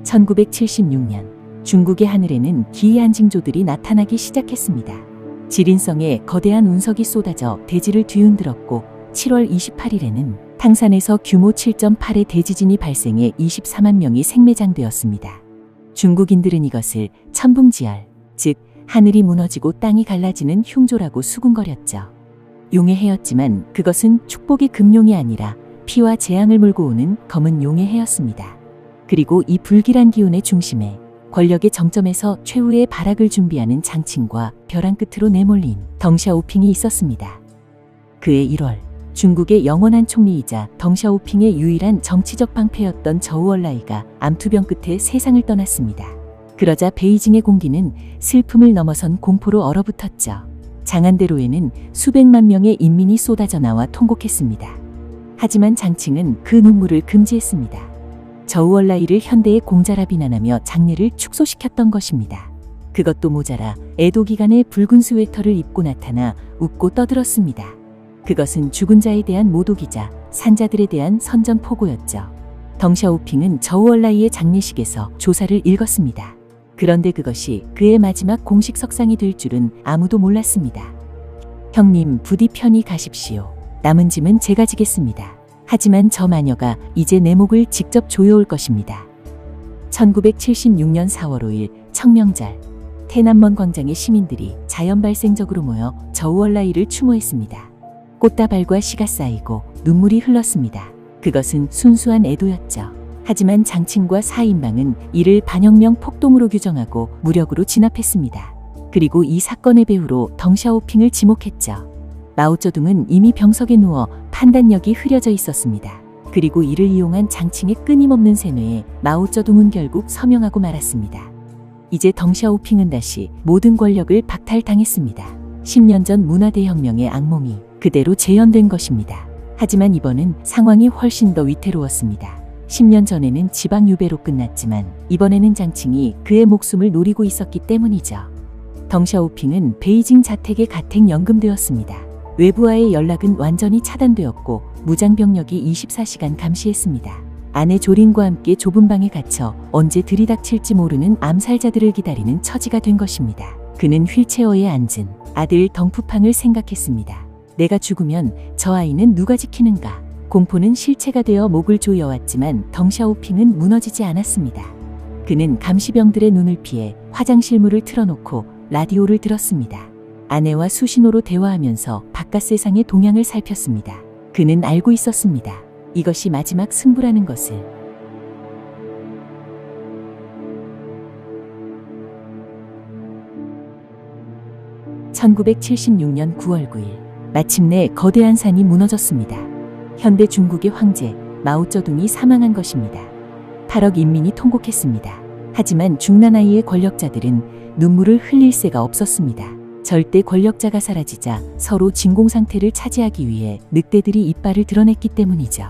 1976년 중국의 하늘에는 기이한 징조들이 나타나기 시작했습니다. 지린성의 거대한 운석이 쏟아져 대지를 뒤흔들었고 7월 28일에는 탕산에서 규모 7.8의 대지진이 발생해 24만 명이 생매장되었습니다. 중국인들은 이것을 천붕지열, 즉 하늘이 무너지고 땅이 갈라지는 흉조라고 수군거렸죠. 용의 해였지만 그것은 축복의 금용이 아니라 피와 재앙을 몰고 오는 검은 용의 해였습니다. 그리고 이 불길한 기운의 중심에 권력의 정점에서 최후의 발악을 준비하는 장칭과 벼랑 끝으로 내몰린 덩샤오핑이 있었습니다. 그해 1월 중국의 영원한 총리이자 덩샤오핑의 유일한 정치적 방패였던 저우얼라이가 암투병 끝에 세상을 떠났습니다. 그러자 베이징의 공기는 슬픔을 넘어선 공포로 얼어붙었죠. 장안대로에는 수백만 명의 인민이 쏟아져 나와 통곡했습니다. 하지만 장칭은 그 눈물을 금지했습니다. 저우얼라이를 현대의 공자라 비난하며 장례를 축소시켰던 것입니다. 그것도 모자라 에도 기간에 붉은 스웨터를 입고 나타나 웃고 떠들었습니다. 그것은 죽은 자에 대한 모독이자 산자들에 대한 선전포고였죠. 덩샤오핑은 저우얼라이의 장례식에서 조사를 읽었습니다. 그런데 그것이 그의 마지막 공식 석상이 될 줄은 아무도 몰랐습니다. 형님, 부디 편히 가십시오. 남은 짐은 제가 지겠습니다. 하지만 저 마녀가 이제 내 목을 직접 조여올 것입니다. 1976년 4월 5일 청명절, 테난먼 광장의 시민들이 자연발생적으로 모여 저우얼라이를 추모했습니다. 꽃다발과 씨가 쌓이고 눈물이 흘렀습니다. 그것은 순수한 애도였죠. 하지만 장칭과 사인방은 이를 반혁명 폭동으로 규정하고 무력으로 진압했습니다. 그리고 이 사건의 배후로 덩샤오핑을 지목했죠. 마오쩌둥은 이미 병석에 누워 판단력이 흐려져 있었습니다. 그리고 이를 이용한 장칭의 끊임없는 세뇌에 마오쩌둥은 결국 서명하고 말았습니다. 이제 덩샤오핑은 다시 모든 권력을 박탈당했습니다. 10년 전 문화대혁명의 악몽이 그대로 재현된 것입니다. 하지만 이번은 상황이 훨씬 더 위태로웠습니다. 10년 전에는 지방 유배로 끝났지만 이번에는 장칭이 그의 목숨을 노리고 있었기 때문이죠. 덩샤오핑은 베이징 자택에 가택 연금되었습니다. 외부와의 연락은 완전히 차단되었고 무장병력이 24시간 감시했습니다. 아내 조린과 함께 좁은 방에 갇혀 언제 들이닥칠지 모르는 암살자들을 기다리는 처지가 된 것입니다. 그는 휠체어에 앉은 아들 덩푸팡을 생각했습니다. 내가 죽으면 저 아이는 누가 지키는가? 공포는 실체가 되어 목을 조여왔지만 덩샤오핑은 무너지지 않았습니다. 그는 감시병들의 눈을 피해 화장실 문을 틀어놓고 라디오를 들었습니다. 아내와 수신호로 대화하면서 바깥 세상의 동향을 살폈습니다. 그는 알고 있었습니다. 이것이 마지막 승부라는 것을. (1976년 9월 9일) 마침내 거대한 산이 무너졌습니다. 현대 중국의 황제 마오쩌둥이 사망한 것입니다. 8억 인민이 통곡했습니다. 하지만 중나라의 권력자들은 눈물을 흘릴 새가 없었습니다. 절대 권력자가 사라지자 서로 진공 상태를 차지하기 위해 늑대들이 이빨을 드러냈기 때문이죠.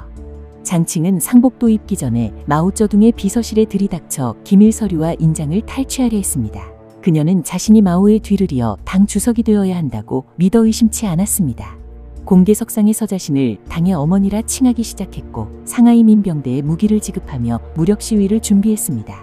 장칭은 상복도 입기 전에 마오쩌둥의 비서실에 들이닥쳐 기밀 서류와 인장을 탈취하려 했습니다. 그녀는 자신이 마오의 뒤를 이어 당 주석이 되어야 한다고 믿어 의심치 않았습니다. 공개석상에 서 자신을 당의 어머니라 칭하기 시작했고 상하이 민병대에 무기를 지급하며 무력 시위를 준비했습니다.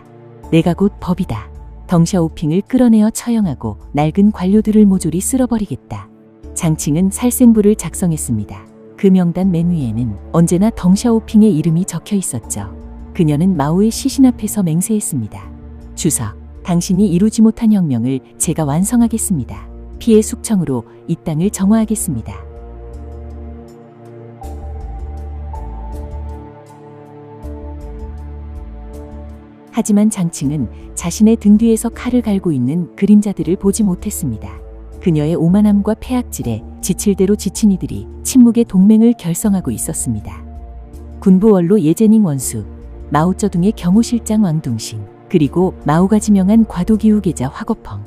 내가 곧 법이다. 덩샤오핑을 끌어내어 처형하고 낡은 관료들을 모조리 쓸어버리겠다. 장칭은 살생부를 작성했습니다. 그 명단 맨 위에는 언제나 덩샤오핑의 이름이 적혀 있었죠. 그녀는 마오의 시신 앞에서 맹세했습니다. 주석, 당신이 이루지 못한 혁명을 제가 완성하겠습니다. 피의 숙청으로 이 땅을 정화하겠습니다. 하지만 장칭은 자신의 등 뒤에서 칼을 갈고 있는 그림자들을 보지 못했습니다. 그녀의 오만함과 폐악질에 지칠 대로 지친 이들이 침묵의 동맹을 결성하고 있었습니다. 군부 원로 예제닝 원수, 마오쩌둥의 경호실장 왕둥신, 그리고 마오가 지명한 과도기후 계자 화거펑.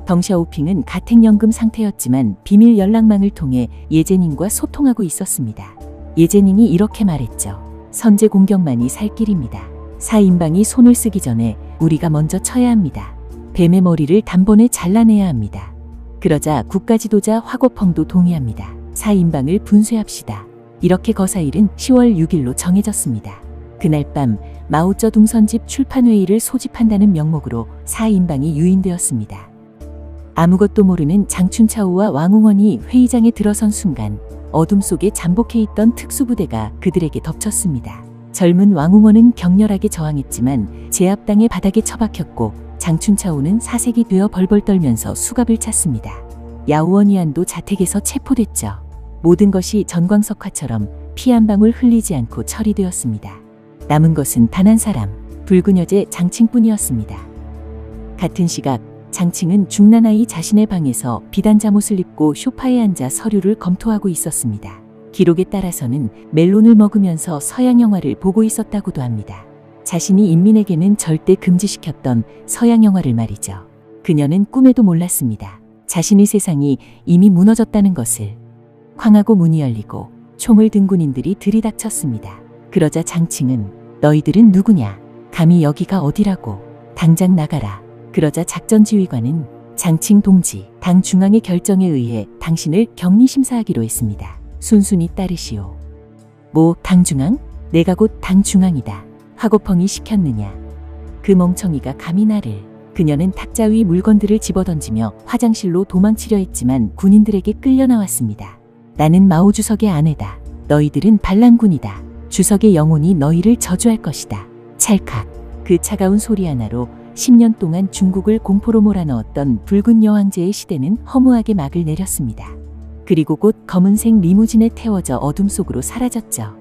덩샤오핑은 가택연금 상태였지만 비밀 연락망을 통해 예제닝과 소통하고 있었습니다. 예제닝이 이렇게 말했죠. 선제 공격만이 살 길입니다. 사인방이 손을 쓰기 전에 우리가 먼저 쳐야 합니다. 뱀의 머리를 단번에 잘라내야 합니다. 그러자 국가지도자 화거펑도 동의합니다. 사인방을 분쇄합시다. 이렇게 거사일은 10월 6일로 정해졌습니다. 그날 밤 마오쩌둥 선집 출판회의를 소집한다는 명목으로 4인방이 유인되었습니다. 아무것도 모르는 장춘차오와 왕웅원이 회의장에 들어선 순간 어둠 속에 잠복해 있던 특수부대가 그들에게 덮쳤습니다. 젊은 왕웅원은 격렬하게 저항했지만 제압당해 바닥에 처박혔고 장춘차오는 사색이 되어 벌벌 떨면서 수갑을 찼습니다. 야오원위안도 자택에서 체포됐죠. 모든 것이 전광석화처럼 피 한 방울 흘리지 않고 처리되었습니다. 남은 것은 단 한 사람, 붉은 여제 장칭뿐이었습니다. 같은 시각 장칭은 중나나이 자신의 방에서 비단 잠옷을 입고 소파에 앉아 서류를 검토하고 있었습니다. 기록에 따라서는 멜론을 먹으면서 서양 영화를 보고 있었다고도 합니다. 자신이 인민에게는 절대 금지시켰던 서양 영화를 말이죠. 그녀는 꿈에도 몰랐습니다. 자신의 세상이 이미 무너졌다는 것을. 황하고 문이 열리고 총을 든 군인들이 들이닥쳤습니다. 그러자 장칭은 너희들은 누구냐? 감히 여기가 어디라고? 당장 나가라. 그러자 작전지휘관은 장칭 동지, 당 중앙의 결정에 의해 당신을 격리심사하기로 했습니다. 순순히 따르시오. 뭐 당 중앙? 내가 곧 당 중앙이다. 하고펑이 시켰느냐? 그 멍청이가 감히 나를. 그녀는 탁자 위 물건들을 집어던지며 화장실로 도망치려 했지만 군인들에게 끌려 나왔습니다. 나는 마오 주석의 아내다. 너희들은 반란군이다. 주석의 영혼이 너희를 저주할 것이다. 찰칵. 그 차가운 소리 하나로 10년 동안 중국을 공포로 몰아넣었던 붉은 여왕제의 시대는 허무하게 막을 내렸습니다. 그리고 곧 검은색 리무진에 태워져 어둠 속으로 사라졌죠.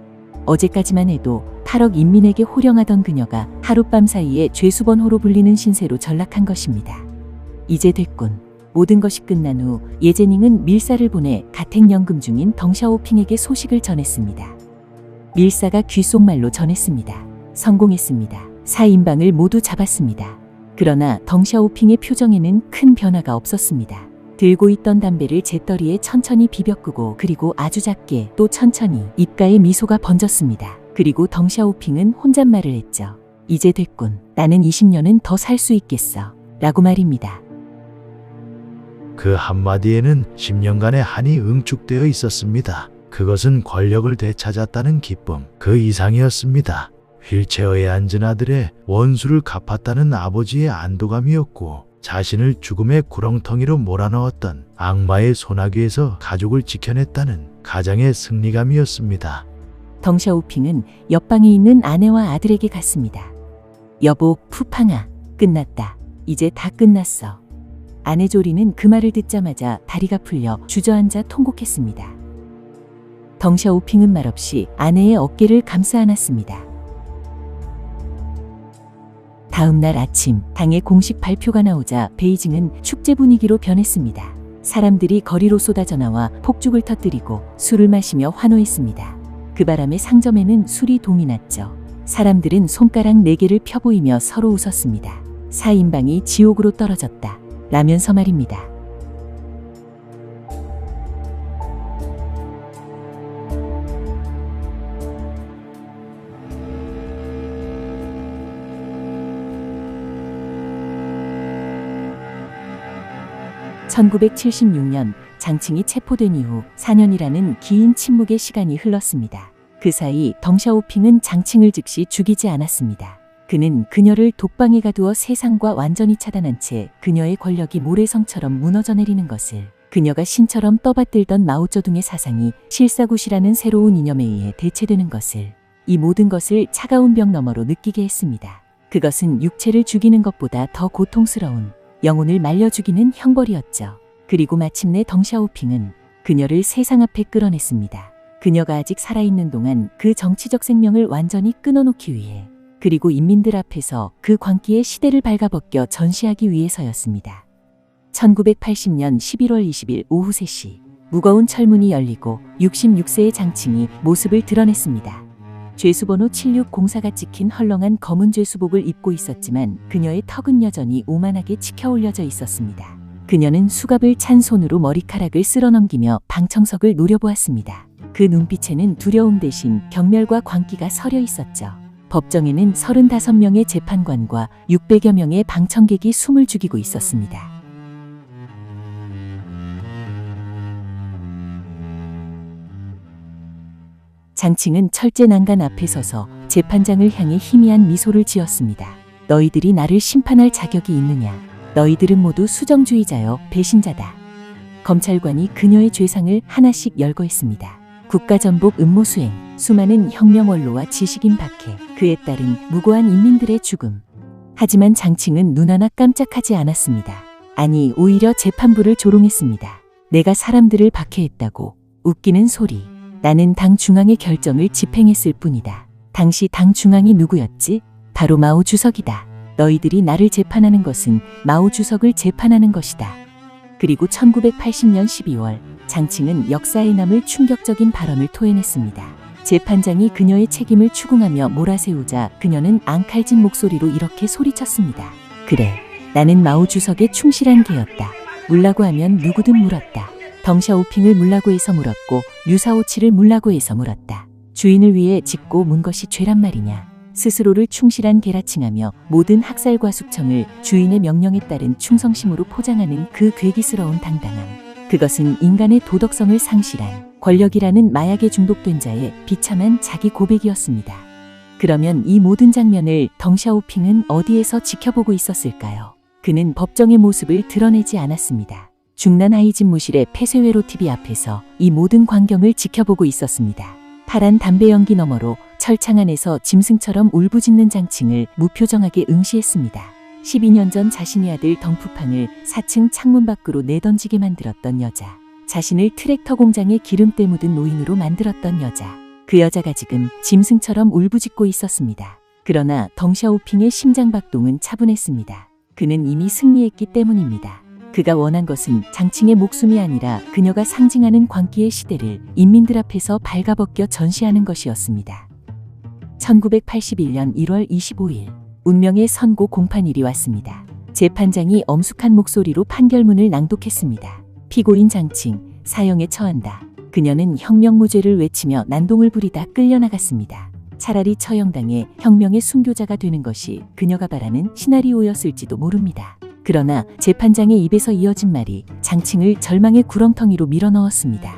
어제까지만 해도 8억 인민에게 호령하던 그녀가 하룻밤 사이에 죄수번호로 불리는 신세로 전락한 것입니다. 이제 됐군. 모든 것이 끝난 후 예제닝은 밀사를 보내 가택연금 중인 덩샤오핑에게 소식을 전했습니다. 밀사가 귓속말로 전했습니다. 성공했습니다. 4인방을 모두 잡았습니다. 그러나 덩샤오핑의 표정에는 큰 변화가 없었습니다. 들고 있던 담배를 재떨이에 천천히 비벼 끄고 그리고 아주 작게 또 천천히 입가에 미소가 번졌습니다. 그리고 덩샤오핑은 혼잣말을 했죠. 이제 됐군. 나는 20년은 더 살 수 있겠어. 라고 말입니다. 그 한마디에는 10년간의 한이 응축되어 있었습니다. 그것은 권력을 되찾았다는 기쁨, 그 이상이었습니다. 휠체어에 앉은 아들의 원수를 갚았다는 아버지의 안도감이었고 자신을 죽음의 구렁텅이로 몰아넣었던 악마의 소나기에서 가족을 지켜냈다는 가장의 승리감이었습니다. 덩샤오핑은 옆방에 있는 아내와 아들에게 갔습니다. 여보, 푸팡아, 끝났다. 이제 다 끝났어. 아내 조리는 그 말을 듣자마자 다리가 풀려 주저앉아 통곡했습니다. 덩샤오핑은 말없이 아내의 어깨를 감싸 안았습니다. 다음 날 아침 당의 공식 발표가 나오자 베이징은 축제 분위기로 변했습니다. 사람들이 거리로 쏟아져 나와 폭죽을 터뜨리고 술을 마시며 환호했습니다. 그 바람에 상점에는 술이 동이 났죠. 사람들은 손가락 4개를 펴보이며 서로 웃었습니다. 4인방이 지옥으로 떨어졌다. 라면서 말입니다. (1976년) 장칭이 체포된 이후 4년이라는 긴 침묵의 시간이 흘렀습니다. 그 사이 덩샤오핑은 장칭을 즉시 죽이지 않았습니다. 그는 그녀를 독방에 가두어 세상과 완전히 차단한 채 그녀의 권력이 모래성처럼 무너져 내리는 것을, 그녀가 신처럼 떠받들던 마오쩌둥의 사상이 실사굿이라는 새로운 이념에 의해 대체되는 것을, 이 모든 것을 차가운 벽 너머로 느끼게 했습니다. 그것은 육체를 죽이는 것보다 더 고통스러운 영혼을 말려 죽이는 형벌이었죠. 그리고 마침내 덩샤오핑은 그녀를 세상 앞에 끌어냈습니다. 그녀가 아직 살아있는 동안 그 정치적 생명을 완전히 끊어놓기 위해, 그리고 인민들 앞에서 그 광기의 시대를 발가벗겨 전시하기 위해서였습니다. 1980년 11월 20일 오후 3시 무거운 철문이 열리고 66세의 장칭이 모습을 드러냈습니다. 죄수번호 7604가 찍힌 헐렁한 검은 죄수복을 입고 있었지만 그녀의 턱은 여전히 오만하게 치켜 올려져 있었습니다. 그녀는 수갑을 찬 손으로 머리카락을 쓸어넘기며 방청석을 노려보았습니다. 그 눈빛에는 두려움 대신 경멸과 광기가 서려 있었죠. 법정에는 35명의 재판관과 600여 명의 방청객이 숨을 죽이고 있었습니다. 장칭은 철제 난간 앞에 서서 재판장을 향해 희미한 미소를 지었습니다. 너희들이 나를 심판할 자격이 있느냐? 너희들은 모두 수정주의자여 배신자다. 검찰관이 그녀의 죄상을 하나씩 열거했습니다. 국가전복 음모 수행, 수많은 혁명 원로와 지식인 박해, 그에 따른 무고한 인민들의 죽음. 하지만 장칭은 눈 하나 깜짝하지 않았습니다. 아니, 오히려 재판부를 조롱했습니다. 내가 사람들을 박해했다고? 웃기는 소리. 나는 당 중앙의 결정을 집행했을 뿐이다. 당시 당 중앙이 누구였지? 바로 마오 주석이다. 너희들이 나를 재판하는 것은 마오 주석을 재판하는 것이다. 그리고 1980년 12월 장칭은 역사에 남을 충격적인 발언을 토해냈습니다. 재판장이 그녀의 책임을 추궁하며 몰아세우자 그녀는 앙칼진 목소리로 이렇게 소리쳤습니다. 그래, 나는 마오 주석의 충실한 개였다. 물라고 하면 누구든 물었다. 덩샤오핑을 물라고 해서 물었고 류사오치를 물라고 해서 물었다. 주인을 위해 짓고 문 것이 죄란 말이냐. 스스로를 충실한 개라 칭하며 모든 학살과 숙청을 주인의 명령에 따른 충성심으로 포장하는 그 괴기스러운 당당함. 그것은 인간의 도덕성을 상실한 권력이라는 마약에 중독된 자의 비참한 자기 고백이었습니다. 그러면 이 모든 장면을 덩샤오핑은 어디에서 지켜보고 있었을까요? 그는 법정의 모습을 드러내지 않았습니다. 중난 하이진무실의 폐쇄회로 TV 앞에서 이 모든 광경을 지켜보고 있었습니다. 파란 담배 연기 너머로 철창 안에서 짐승처럼 울부짖는 장칭을 무표정하게 응시했습니다. 12년 전 자신의 아들 덩푸팡을 4층 창문 밖으로 내던지게 만들었던 여자. 자신을 트랙터 공장에 기름때 묻은 노인으로 만들었던 여자. 그 여자가 지금 짐승처럼 울부짖고 있었습니다. 그러나 덩샤오핑의 심장박동은 차분했습니다. 그는 이미 승리했기 때문입니다. 그가 원한 것은 장칭의 목숨이 아니라 그녀가 상징하는 광기의 시대를 인민들 앞에서 발가벗겨 전시하는 것이었습니다. 1981년 1월 25일 운명의 선고 공판일이 왔습니다. 재판장이 엄숙한 목소리로 판결문을 낭독했습니다. 피고인 장칭, 사형에 처한다. 그녀는 혁명무죄를 외치며 난동을 부리다 끌려나갔습니다. 차라리 처형당해 혁명의 순교자가 되는 것이 그녀가 바라는 시나리오였을지도 모릅니다. 그러나 재판장의 입에서 이어진 말이 장칭을 절망의 구렁텅이로 밀어넣었습니다.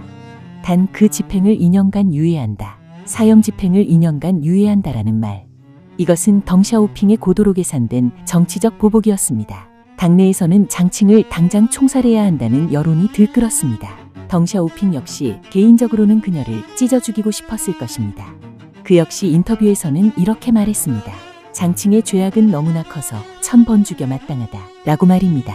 단 그 집행을 2년간 유예한다. 사형 집행을 2년간 유예한다라는 말. 이것은 덩샤오핑의 고도로 계산된 정치적 보복이었습니다. 당내에서는 장칭을 당장 총살해야 한다는 여론이 들끓었습니다. 덩샤오핑 역시 개인적으로는 그녀를 찢어 죽이고 싶었을 것입니다. 그 역시 인터뷰에서는 이렇게 말했습니다. 장칭의 죄악은 너무나 커서 1000번 죽여 마땅하다 라고 말입니다.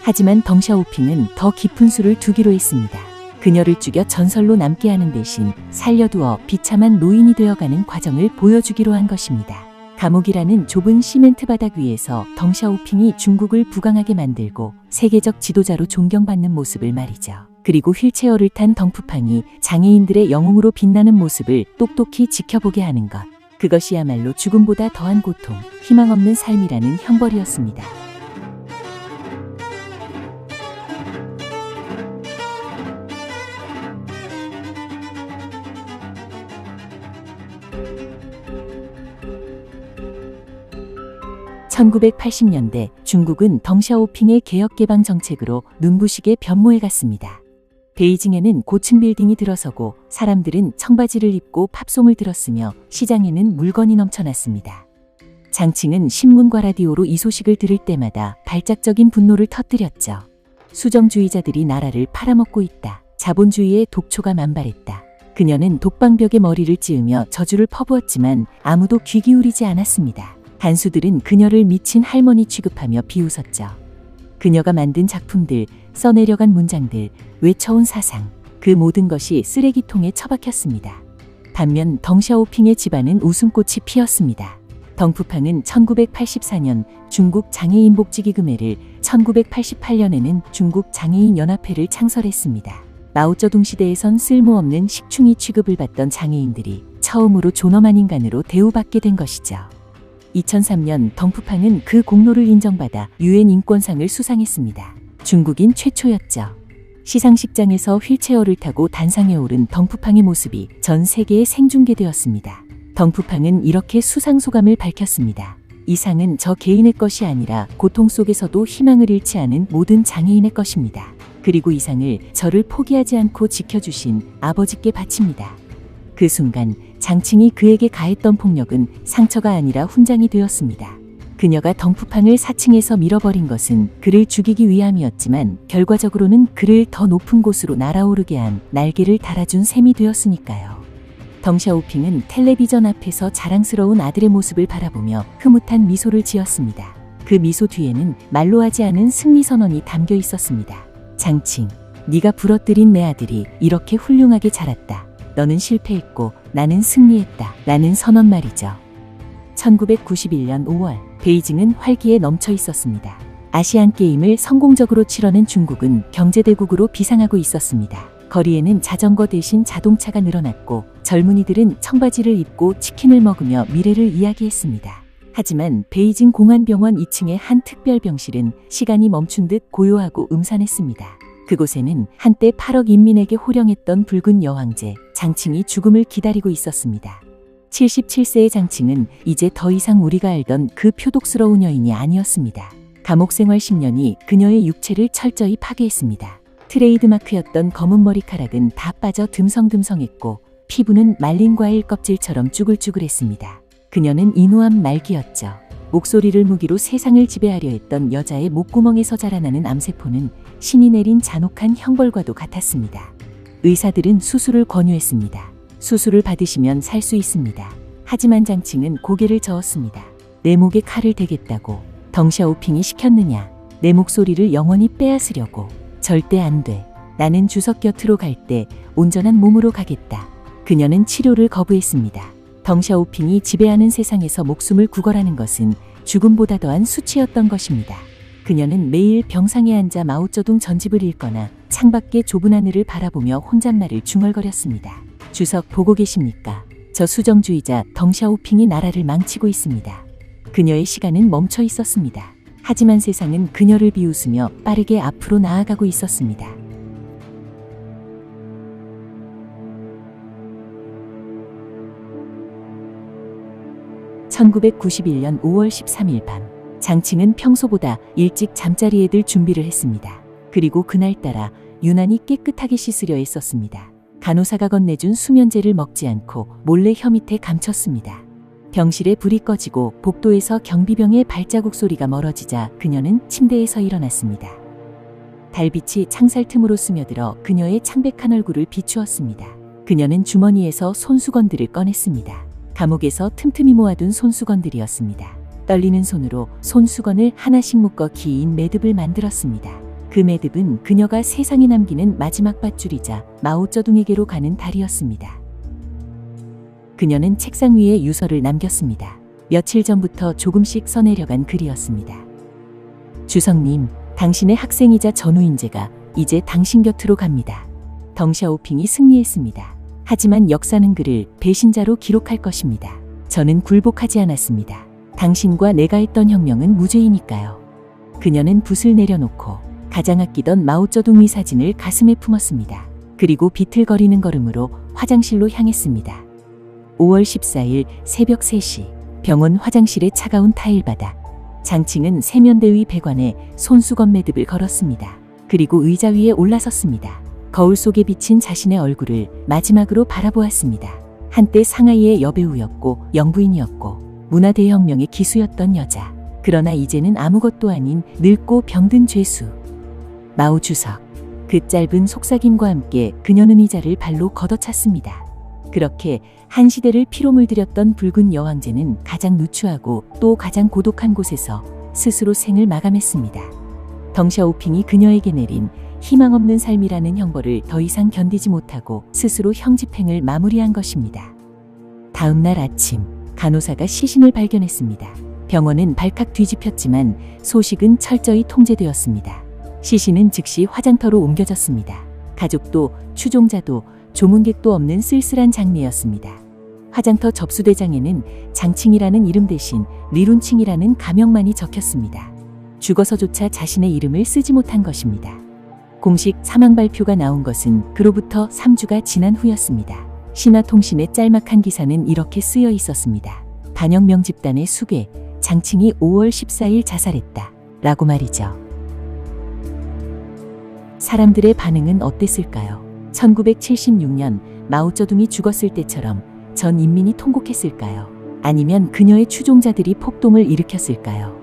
하지만 덩샤오핑은 더 깊은 수를 두기로 했습니다. 그녀를 죽여 전설로 남게 하는 대신 살려두어 비참한 노인이 되어가는 과정을 보여주기로 한 것입니다. 감옥이라는 좁은 시멘트 바닥 위에서 덩샤오핑이 중국을 부강하게 만들고 세계적 지도자로 존경받는 모습을 말이죠. 그리고 휠체어를 탄 덩푸팡이 장애인들의 영웅으로 빛나는 모습을 똑똑히 지켜보게 하는 것. 그것이야말로 죽음보다 더한 고통, 희망 없는 삶이라는 형벌이었습니다. (1980년대) 중국은 덩샤오핑의 개혁개방 정책으로 눈부시게 변모해 갔습니다. 베이징에는 고층 빌딩이 들어서고 사람들은 청바지를 입고 팝송을 들었으며 시장에는 물건이 넘쳐났습니다. 장칭은 신문과 라디오로 이 소식을 들을 때마다 발작적인 분노를 터뜨렸죠. 수정주의자들이 나라를 팔아먹고 있다. 자본주의의 독초가 만발했다. 그녀는 독방벽에 머리를 찌으며 저주를 퍼부었지만 아무도 귀 기울이지 않았습니다. 간수들은 그녀를 미친 할머니 취급하며 비웃었죠. 그녀가 만든 작품들, 써내려간 문장들, 외쳐온 사상, 그 모든 것이 쓰레기통에 처박혔습니다. 반면 덩샤오핑의 집안은 웃음꽃이 피었습니다. 덩푸팡은 1984년 중국 장애인 복지기금회를, 1988년에는 중국 장애인 연합회를 창설했습니다. 마오쩌둥 시대에선 쓸모없는 식충이 취급을 받던 장애인들이 처음으로 존엄한 인간으로 대우받게 된 것이죠. 2003년 덩푸팡은 그 공로를 인정받아 유엔 인권상을 수상했습니다. 중국인 최초였죠. 시상식장에서 휠체어를 타고 단상에 오른 덩푸팡의 모습이 전 세계에 생중계되었습니다. 덩푸팡은 이렇게 수상소감을 밝혔습니다. 이 상은 저 개인의 것이 아니라 고통 속에서도 희망을 잃지 않은 모든 장애인의 것입니다. 그리고 이 상을 저를 포기하지 않고 지켜주신 아버지께 바칩니다. 그 순간 장칭이 그에게 가했던 폭력은 상처가 아니라 훈장이 되었습니다. 그녀가 덩프팡을 4층에서 밀어버린 것은 그를 죽이기 위함이었지만 결과적으로는 그를 더 높은 곳으로 날아오르게 한 날개를 달아준 셈이 되었으니까요. 덩샤오핑은 텔레비전 앞에서 자랑스러운 아들의 모습을 바라보며 흐뭇한 미소를 지었습니다. 그 미소 뒤에는 말로 하지 않은 승리 선언이 담겨 있었습니다. 장칭, 네가 부러뜨린 내 아들이 이렇게 훌륭하게 자랐다. 너는 실패했고 나는 승리했다. 라는 선언 말이죠. 1991년 5월 베이징은 활기에 넘쳐 있었습니다. 아시안 게임을 성공적으로 치러낸 중국은 경제대국으로 비상하고 있었습니다. 거리에는 자전거 대신 자동차가 늘어났고 젊은이들은 청바지를 입고 치킨을 먹으며 미래를 이야기했습니다. 하지만 베이징 공안병원 2층의 한 특별병실은 시간이 멈춘 듯 고요하고 음산했습니다. 그곳에는 한때 8억 인민에게 호령했던 붉은 여왕제 장칭이 죽음을 기다리고 있었습니다. 77세의 장칭은 이제 더 이상 우리가 알던 그 표독스러운 여인이 아니었습니다. 감옥 생활 10년이 그녀의 육체를 철저히 파괴했습니다. 트레이드마크였던 검은 머리카락은 다 빠져 듬성듬성했고 피부는 말린 과일 껍질처럼 쭈글쭈글했습니다. 그녀는 인후암 말기였죠. 목소리를 무기로 세상을 지배하려 했던 여자의 목구멍에서 자라나는 암세포는 신이 내린 잔혹한 형벌과도 같았습니다. 의사들은 수술을 권유했습니다. 수술을 받으시면 살 수 있습니다. 하지만 장칭은 고개를 저었습니다. 내 목에 칼을 대겠다고 덩샤오핑이 시켰느냐? 내 목소리를 영원히 빼앗으려고. 절대 안 돼. 나는 주석 곁으로 갈 때 온전한 몸으로 가겠다. 그녀는 치료를 거부했습니다. 덩샤오핑이 지배하는 세상에서 목숨을 구걸하는 것은 죽음보다 더한 수치였던 것입니다. 그녀는 매일 병상에 앉아 마오쩌둥 전집을 읽거나 창밖의 좁은 하늘을 바라보며 혼잣말을 중얼거렸습니다. 주석 보고 계십니까? 저 수정주의자 덩샤오핑이 나라를 망치고 있습니다. 그녀의 시간은 멈춰 있었습니다. 하지만 세상은 그녀를 비웃으며 빠르게 앞으로 나아가고 있었습니다. (1991년 5월 13일) 밤 장칭은 평소보다 일찍 잠자리에 들 준비를 했습니다. 그리고 그날따라 유난히 깨끗하게 씻으려 했었습니다. 간호사가 건네준 수면제를 먹지 않고 몰래 혀 밑에 감췄습니다. 병실에 불이 꺼지고 복도에서 경비병의 발자국 소리가 멀어지자 그녀는 침대에서 일어났습니다. 달빛이 창살 틈으로 스며들어 그녀의 창백한 얼굴을 비추었습니다. 그녀는 주머니에서 손수건들을 꺼냈습니다. 감옥에서 틈틈이 모아둔 손수건들이었습니다. 떨리는 손으로 손수건을 하나씩 묶어 긴 매듭을 만들었습니다. 그 매듭은 그녀가 세상에 남기는 마지막 밧줄이자 마오쩌둥에게로 가는 달이었습니다. 그녀는 책상 위에 유서를 남겼습니다. 며칠 전부터 조금씩 써내려간 글이었습니다. 주석님, 당신의 학생이자 전우인제가 이제 당신 곁으로 갑니다. 덩샤오핑이 승리했습니다. 하지만 역사는 그를 배신자로 기록할 것입니다. 저는 굴복하지 않았습니다. 당신과 내가 했던 혁명은 무죄이니까요. 그녀는 붓을 내려놓고 가장 아끼던 마오쩌둥 사진을 가슴에 품었습니다. 그리고 비틀거리는 걸음으로 화장실로 향했습니다. 5월 14일 새벽 3시 병원 화장실의 차가운 타일바닥. 장칭은 세면대 위 배관에 손수건 매듭을 걸었습니다. 그리고 의자 위에 올라섰습니다. 거울 속에 비친 자신의 얼굴을 마지막으로 바라보았습니다. 한때 상하이의 여배우였고 영부인이었고 문화대혁명의 기수였던 여자. 그러나 이제는 아무것도 아닌 늙고 병든 죄수. 마오 주석. 그 짧은 속삭임과 함께 그녀는 의자를 발로 걷어찼습니다. 그렇게 한 시대를 피로 물들였던 붉은 여왕제는 가장 누추하고 또 가장 고독한 곳에서 스스로 생을 마감했습니다. 덩샤오핑이 그녀에게 내린 희망 없는 삶이라는 형벌을 더 이상 견디지 못하고 스스로 형집행을 마무리한 것입니다. 다음 날 아침 간호사가 시신을 발견했습니다. 병원은 발칵 뒤집혔지만 소식은 철저히 통제되었습니다. 시신은 즉시 화장터로 옮겨졌습니다. 가족도 추종자도 조문객도 없는 쓸쓸한 장례였습니다. 화장터 접수대장에는 장칭이라는 이름 대신 리룬칭이라는 가명만이 적혔습니다. 죽어서조차 자신의 이름을 쓰지 못한 것입니다. 공식 사망 발표가 나온 것은 그로부터 3주가 지난 후였습니다. 신화통신의 짤막한 기사는 이렇게 쓰여 있었습니다. 반혁명 집단의 수괴, 장칭이 5월 14일 자살했다. 라고 말이죠. 사람들의 반응은 어땠을까요? 1976년 마오쩌둥이 죽었을 때처럼 전 인민이 통곡했을까요? 아니면 그녀의 추종자들이 폭동을 일으켰을까요?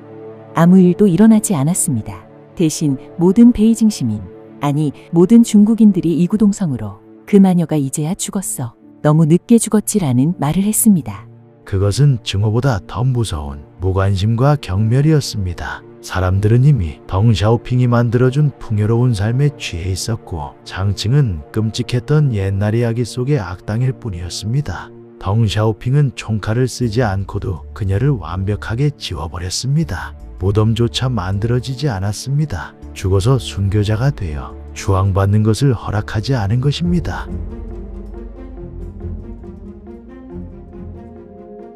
아무 일도 일어나지 않았습니다. 대신 모든 베이징 시민, 아니 모든 중국인들이 이구동성으로 그 마녀가 이제야 죽었어. 너무 늦게 죽었지라는 말을 했습니다. 그것은 증오보다 더 무서운 무관심과 경멸이었습니다. 사람들은 이미 덩샤오핑이 만들어준 풍요로운 삶에 취해 있었고 장칭은 끔찍했던 옛날 이야기 속의 악당일 뿐이었습니다. 덩샤오핑은 총칼을 쓰지 않고도 그녀를 완벽하게 지워버렸습니다. 무덤조차 만들어지지 않았습니다. 죽어서 순교자가 되어 추앙받는 것을 허락하지 않은 것입니다.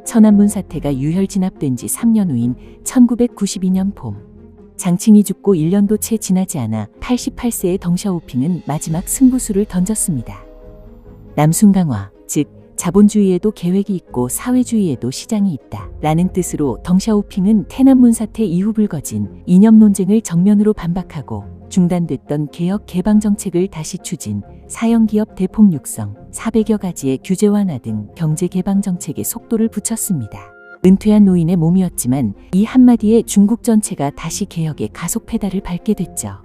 천안문 사태가 유혈 진압된 지 3년 후인 1992년 봄, 장칭이 죽고 1년도 채 지나지 않아 88세의 덩샤오핑은 마지막 승부수를 던졌습니다. 남순강화, 즉 자본주의에도 계획이 있고 사회주의에도 시장이 있다 라는 뜻으로 덩샤오핑은 태난문 사태 이후 불거진 이념 논쟁을 정면으로 반박하고 중단됐던 개혁 개방 정책을 다시 추진, 사형기업 대폭 육성, 400여 가지의 규제 완화 등 경제 개방 정책에 속도를 붙였습니다. 은퇴한 노인의 몸이었지만 이 한마디에 중국 전체가 다시 개혁의 가속 페달을 밟게 됐죠.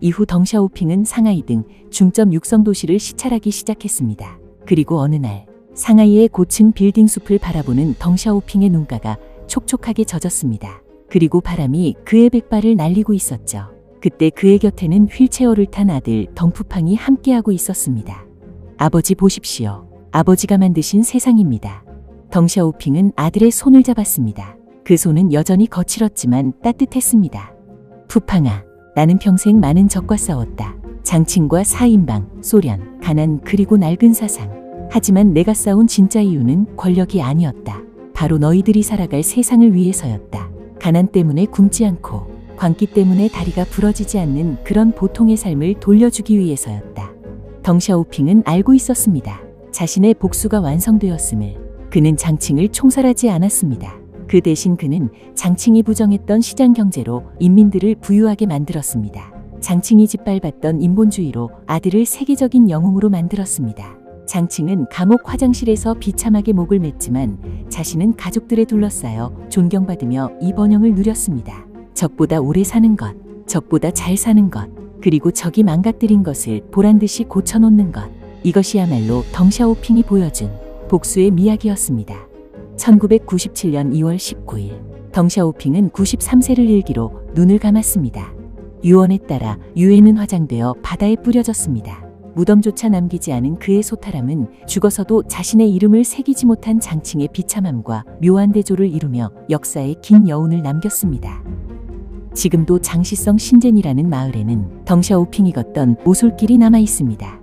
이후 덩샤오핑은 상하이 등 중점 육성 도시를 시찰하기 시작했습니다. 그리고 어느 날 상하이의 고층 빌딩 숲을 바라보는 덩샤오핑의 눈가가 촉촉하게 젖었습니다. 그리고 바람이 그의 백발을 날리고 있었죠. 그때 그의 곁에는 휠체어를 탄 아들 덩푸팡이 함께하고 있었습니다. 아버지 보십시오. 아버지가 만드신 세상입니다. 덩샤오핑은 아들의 손을 잡았습니다. 그 손은 여전히 거칠었지만 따뜻했습니다. 푸팡아, 나는 평생 많은 적과 싸웠다. 장칭과 사인방, 소련, 가난 그리고 낡은 사상. 하지만 내가 싸운 진짜 이유는 권력이 아니었다. 바로 너희들이 살아갈 세상을 위해서였다. 가난 때문에 굶지 않고 광기 때문에 다리가 부러지지 않는 그런 보통의 삶을 돌려주기 위해서였다. 덩샤오핑은 알고 있었습니다. 자신의 복수가 완성되었음을. 그는 장칭을 총살하지 않았습니다. 그 대신 그는 장칭이 부정했던 시장 경제로 인민들을 부유하게 만들었습니다. 장칭이 짓밟았던 인본주의로 아들을 세계적인 영웅으로 만들었습니다. 장칭은 감옥 화장실에서 비참하게 목을 맸지만 자신은 가족들에 둘러싸여 존경받으며 이 번영을 누렸습니다. 적보다 오래 사는 것, 적보다 잘 사는 것, 그리고 적이 망가뜨린 것을 보란듯이 고쳐놓는 것. 이것이야말로 덩샤오핑이 보여준 복수의 미학이었습니다. 1997년 2월 19일, 덩샤오핑은 93세를 일기로 눈을 감았습니다. 유언에 따라 유해는 화장되어 바다에 뿌려졌습니다. 무덤조차 남기지 않은 그의 소탈함은 죽어서도 자신의 이름을 새기지 못한 장칭의 비참함과 묘한 대조를 이루며 역사에 긴 여운을 남겼습니다. 지금도 장시성 신젠이라는 마을에는 덩샤오핑이 걷던 오솔길이 남아 있습니다.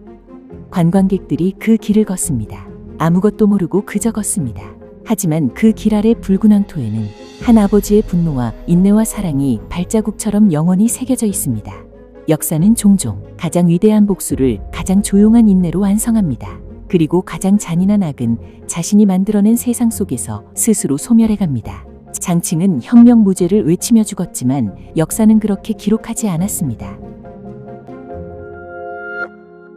관광객들이 그 길을 걷습니다. 아무것도 모르고 그저 걷습니다. 하지만 그 길 아래 붉은 황토에는 한 아버지의 분노와 인내와 사랑이 발자국처럼 영원히 새겨져 있습니다. 역사는 종종 가장 위대한 복수를 가장 조용한 인내로 완성합니다. 그리고 가장 잔인한 악은 자신이 만들어낸 세상 속에서 스스로 소멸해갑니다. 장칭은 혁명무죄를 외치며 죽었지만 역사는 그렇게 기록하지 않았습니다.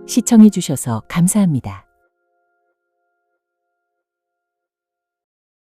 시청해주셔서 감사합니다.